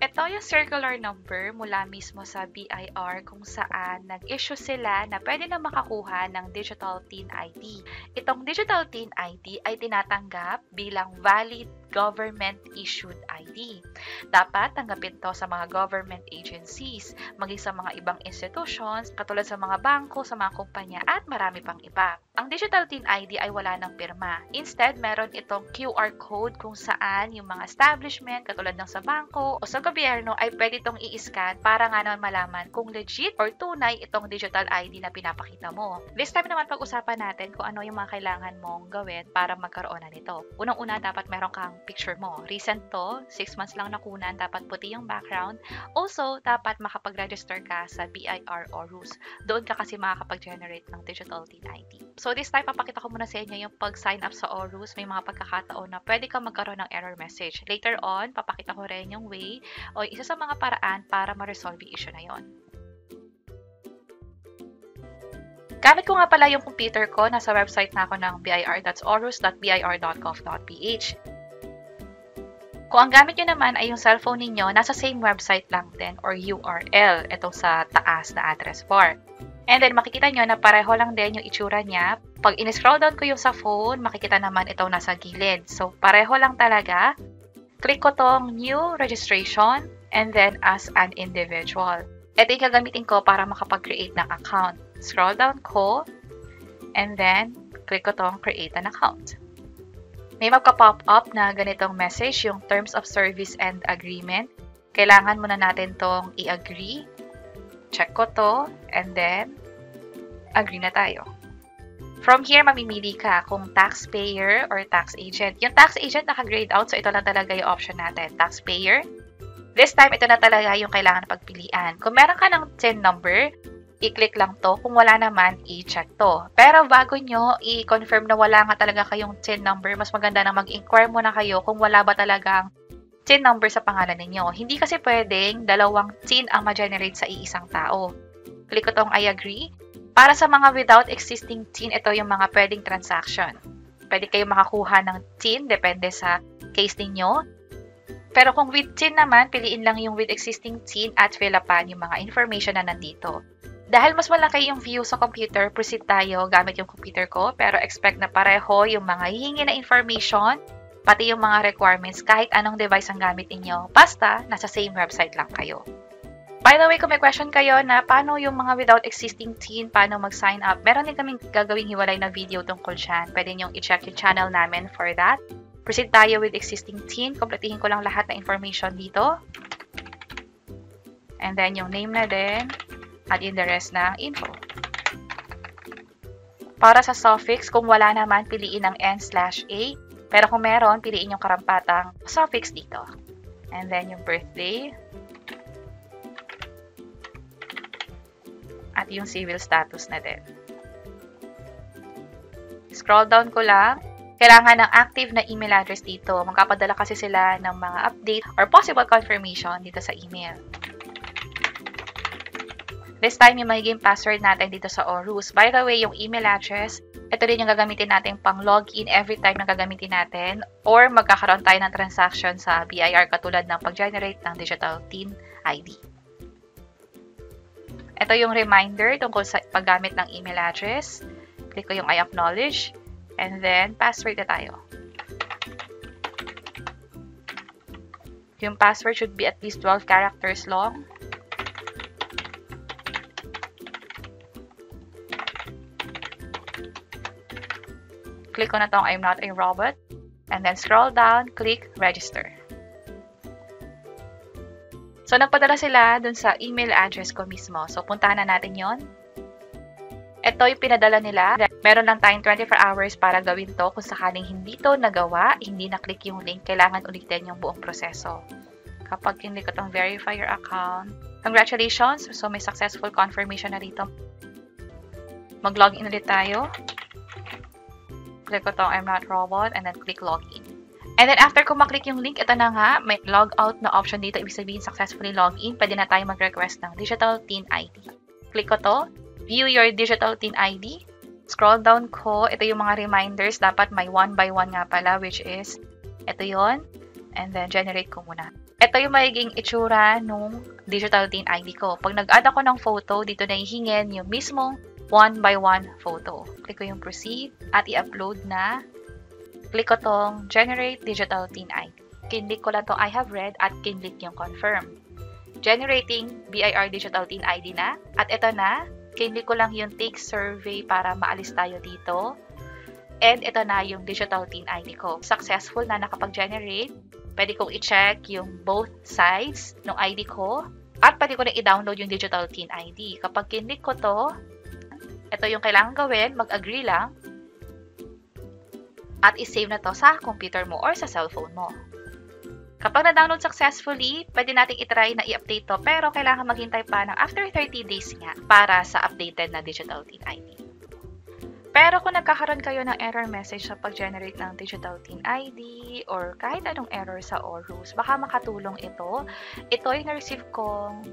Ito yung circular number mula mismo sa BIR kung saan nag-issue sila na pwede na makakuha ng Digital TIN ID. Itong Digital TIN ID ay tinatanggap bilang valid government-issued ID. Dapat tanggapin to sa mga government agencies, maging sa mga ibang institutions, katulad sa mga bangko, sa mga kumpanya, at marami pang iba. Ang Digital TIN ID ay wala ng pirma. Instead, meron itong QR code kung saan yung mga establishment, katulad ng sa bangko o sa gobyerno, ay pwede itong i-scan para nga naman malaman kung legit or tunay itong Digital ID na pinapakita mo. This time naman pag-usapan natin kung ano yung mga kailangan mong gawin para magkaroon na nito. Unang-una, dapat meron kang picture mo. Recent to, 6 months lang nakunan, dapat puti yung background. Also, dapat makapag-register ka sa BIR o RUS. Doon ka kasi makakapag-generate ng Digital TIN ID. So this time, papakita ko muna sa inyo yung pag-sign up sa ORUS. May mga pagkakataon na pwede ka magkaroon ng error message. Later on, papakita ko rin yung way o isa sa mga paraan para ma-resolve yung issue na yon. Gamit ko nga pala yung computer ko. Nasa website na ako ng bir.orus.bir.gov.ph. Kung ang gamit nyo naman ay yung cellphone ninyo, nasa same website lang din or URL, itong sa taas na address bar. And then makikita nyo na pareho lang din yung itsura niya. Pag in-scroll down ko yung sa phone, makikita naman itong nasa gilid. So pareho lang talaga. Click ko tong new registration and then as an individual. Ito yung gagamitin ko para makapag-create ng account. Scroll down ko and then click ko tong create an account. May magka-pop up na ganitong message, yung Terms of Service and Agreement. Kailangan muna natin tong i-agree. Check ko to, and then, agree na tayo. From here, mamimili ka kung taxpayer or tax agent. Yung tax agent naka-grayed out, so ito lang talaga yung option natin. Taxpayer. This time, ito na talaga yung kailangan pagpilian. Kung meron ka ng TIN number, i-click lang to. Kung wala naman, i-check to. Pero bago nyo i-confirm na wala nga talaga kayong TIN number, mas maganda na mag-inquire muna kayo kung wala ba talagang TIN number sa pangalan ninyo. Hindi kasi pwedeng dalawang TIN ang ma-generate sa iisang tao. Click ko tong I agree. Para sa mga without existing TIN, ito yung mga pwedeng transaction. Pwede kayo makakuha ng TIN, depende sa case ninyo. Pero kung with TIN naman, piliin lang yung with existing TIN at fill upan yung mga information na nandito. Dahil mas malaki yung view sa computer, proceed tayo gamit yung computer ko, pero expect na pareho yung mga hihingi na information, pati yung mga requirements kahit anong device ang gamit ninyo, basta nasa same website lang kayo. By the way, kung may question kayo na paano yung mga without existing TIN, paano mag-sign up, meron din kaming gagawing hiwalay na video tungkol dyan. Pwede nyo i-check yung channel namin for that. Proceed tayo with existing TIN. Kompletihin ko lang lahat na information dito. And then yung name na din. At in the rest ng info. Para sa suffix, kung wala naman, piliin ang N/A. Pero kung meron, piliin yung karampatang suffix dito. And then yung birthday. At yung civil status na din. Scroll down ko lang. Kailangan ng active na email address dito. Magpapadala kasi sila ng mga update or possible confirmation dito sa email. This time, yung magiging password natin dito sa ORUS. By the way, yung email address, ito din yung gagamitin natin pang login every time na gagamitin natin or magkakaroon tayo ng transaction sa BIR katulad ng pag-generate ng Digital TIN ID. Ito yung reminder tungkol sa paggamit ng email address. Click ko yung I acknowledge and then password na tayo. Yung password should be at least 12 characters long. Click ko na tong I'm not a robot. And then scroll down, click register. So, nagpadala sila dun sa email address ko mismo. So, puntahan na natin yon. Ito yung pinadala nila. Meron lang tayong 24 hours para gawin to. Kung sakaling hindi to nagawa, hindi na-click yung link, kailangan ulitin yung buong proseso. Kapag hindi ko tong verify your account, congratulations! So, may successful confirmation na dito. Mag-login ulit tayo. Click ko tong I'm not robot and then click login. And then after ko maklik yung link, ito na nga, may log out na option dito. Ibig sabihin successfully login. Pwede na tayo mag-request ng Digital TIN ID. Click ko to. View your Digital TIN ID. Scroll down ko. Ito yung mga reminders. Dapat may 1 by 1 nga pala, which is ito yon. And then generate ko muna. Ito yung magiging itsura nung digital TIN ID ko. Pag nag-add ako ng photo, dito na ihingin yung mismong 1 by 1 photo. Click ko yung proceed at i-upload na. Click ko tong generate digital TIN ID. Kinlik ko lang tong I have read at kinlik yung confirm. Generating BIR digital TIN ID na. At ito na, kinlik ko lang yung take survey para maalis tayo dito. And ito na yung digital TIN ID ko. Successful na nakapag-generate. Pwede kong i-check yung both sides ng ID ko. At pwede ko na i-download yung digital TIN ID. Kapag kinlik ko to, ito yung kailangan gawin, mag-agree lang. At i-save na to sa computer mo or sa cellphone mo. Kapag na-download successfully, pwede nating i-try na i-update to. Pero kailangan maghintay pa ng after 30 days nga para sa updated na digital TIN ID. Pero kung nagkakaroon kayo ng error message sa pag-generate ng digital TIN ID or kahit anong error sa ORUS, baka makatulong ito. Ito yung na-receive kong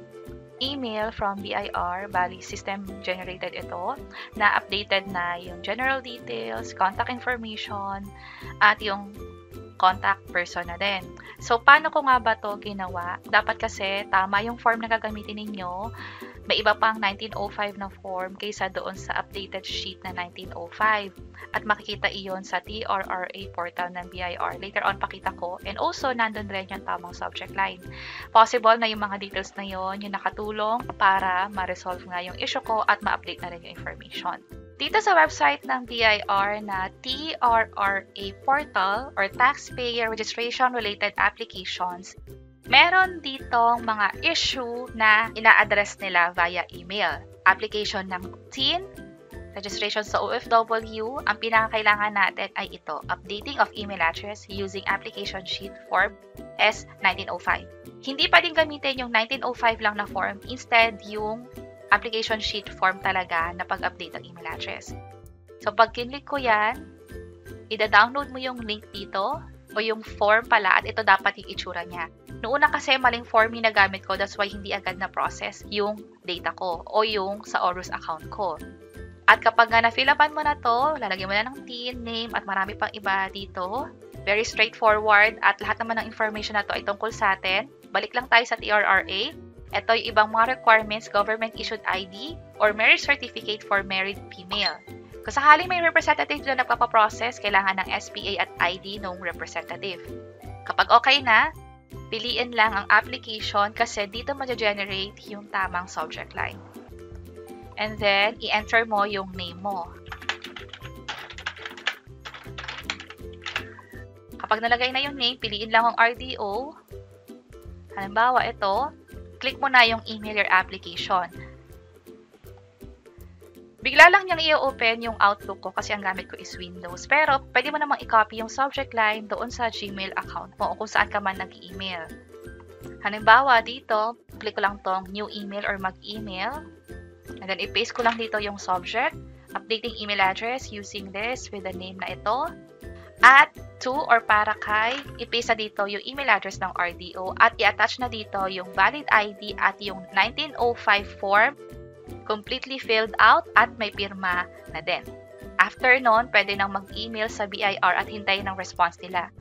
email from BIR, bali system generated ito, na updated na yung general details, contact information, at yung contact person na din. So, paano ko nga ba to ginawa? Dapat kasi tama yung form na gagamitin ninyo. May iba pang 1905 na form kaysa doon sa updated sheet na 1905. At makikita iyon sa TRRA portal ng BIR. Later on, pakita ko. And also, nandun rin yung tamang subject line. Possible na yung mga details na yon yung nakatulong para ma-resolve nga yung issue ko at ma-update na rin yung information. Dito sa website ng BIR na TRRA portal or Taxpayer Registration Related Applications, meron ditong mga issue na ina-address nila via email. Application ng TIN, registration sa OFW, ang pinakakailangan natin ay ito, updating of email address using application sheet form S1905. Hindi pa din gamitin yung 1905 lang na form, instead yung application sheet form talaga na pag-update ng email address. So, pag kinlik ko yan, ida-download mo yung link dito o yung form pala at ito dapat yung itsura niya. Noong kasi maling form yung nagamit ko, that's why hindi agad na-process yung data ko o yung sa ORUS account ko. At kapag na-fill upan mo na to, lalagyan mo na ng TIN, name, at marami pang iba dito. Very straightforward at lahat naman ng information na to ay tungkol sa atin. Balik lang tayo sa TRRA. Ito yung ibang mga requirements, government-issued ID or marriage certificate for married female. Kung sakaling may representative na nagpapaprocess, kailangan ng SPA at ID ng representative. Kapag okay na, piliin lang ang application kasi dito ma-generate yung tamang subject line. And then, i-enter mo yung name mo. Kapag nalagay na yung name, piliin lang ang RDO. Halimbawa, ito. Click mo na yung email your application. Bigla lang niyang i-open yung Outlook ko kasi ang gamit ko is Windows. Pero, pwede mo namang i-copy yung subject line doon sa Gmail account mo o kung saan ka man nag-email. Halimbawa, dito, click ko lang tong new email or mag-email. And then, i-paste ko lang dito yung subject. Updating email address using this with the name na ito. At to or para kay, i-paste na dito yung email address ng RDO at i-attach na dito yung valid ID at yung 1905 form completely filled out at may pirma na din. After nun, pwede nang mag-email sa BIR at hintayin ng response nila.